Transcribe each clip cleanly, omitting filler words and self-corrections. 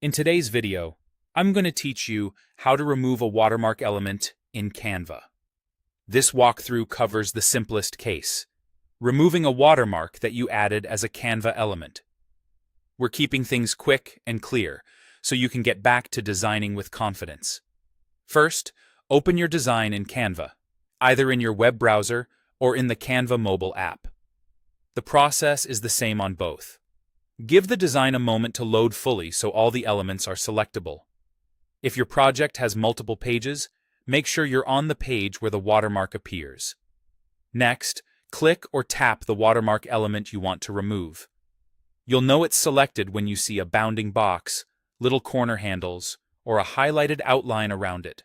In today's video, I'm going to teach you how to remove a watermark element in Canva. This walkthrough covers the simplest case, removing a watermark that you added as a Canva element. We're keeping things quick and clear, so you can get back to designing with confidence. First, open your design in Canva, either in your web browser or in the Canva mobile app. The process is the same on both. Give the design a moment to load fully so all the elements are selectable. If your project has multiple pages, make sure you're on the page where the watermark appears. Next, click or tap the watermark element you want to remove. You'll know it's selected when you see a bounding box, little corner handles, or a highlighted outline around it.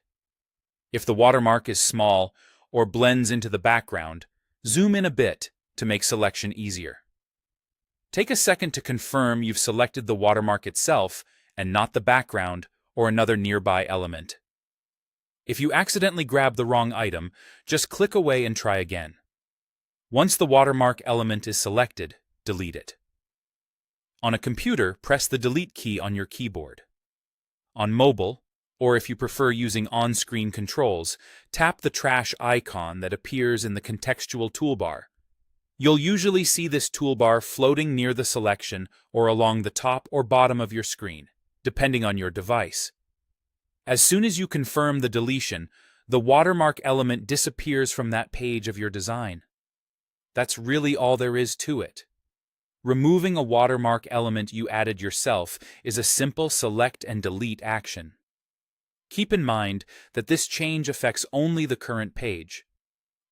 If the watermark is small or blends into the background, zoom in a bit to make selection easier. Take a second to confirm you've selected the watermark itself and not the background or another nearby element. If you accidentally grab the wrong item, just click away and try again. Once the watermark element is selected, delete it. On a computer, press the Delete key on your keyboard. On mobile, or if you prefer using on-screen controls, tap the trash icon that appears in the contextual toolbar. You'll usually see this toolbar floating near the selection or along the top or bottom of your screen, depending on your device. As soon as you confirm the deletion, the watermark element disappears from that page of your design. That's really all there is to it. Removing a watermark element you added yourself is a simple select and delete action. Keep in mind that this change affects only the current page.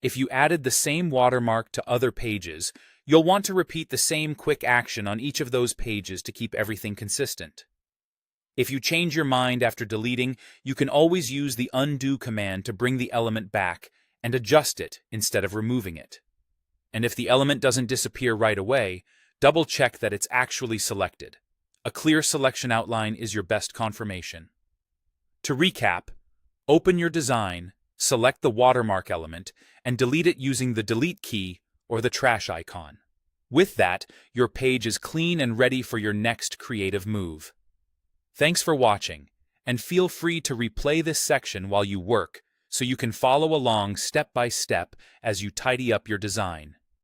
If you added the same watermark to other pages, you'll want to repeat the same quick action on each of those pages to keep everything consistent. If you change your mind after deleting, you can always use the undo command to bring the element back and adjust it instead of removing it. And if the element doesn't disappear right away, double-check that it's actually selected. A clear selection outline is your best confirmation. To recap, open your design, select the watermark element, and delete it using the Delete key or the trash icon. With that, your page is clean and ready for your next creative move. Thanks for watching, and feel free to replay this section while you work so you can follow along step by step as you tidy up your design.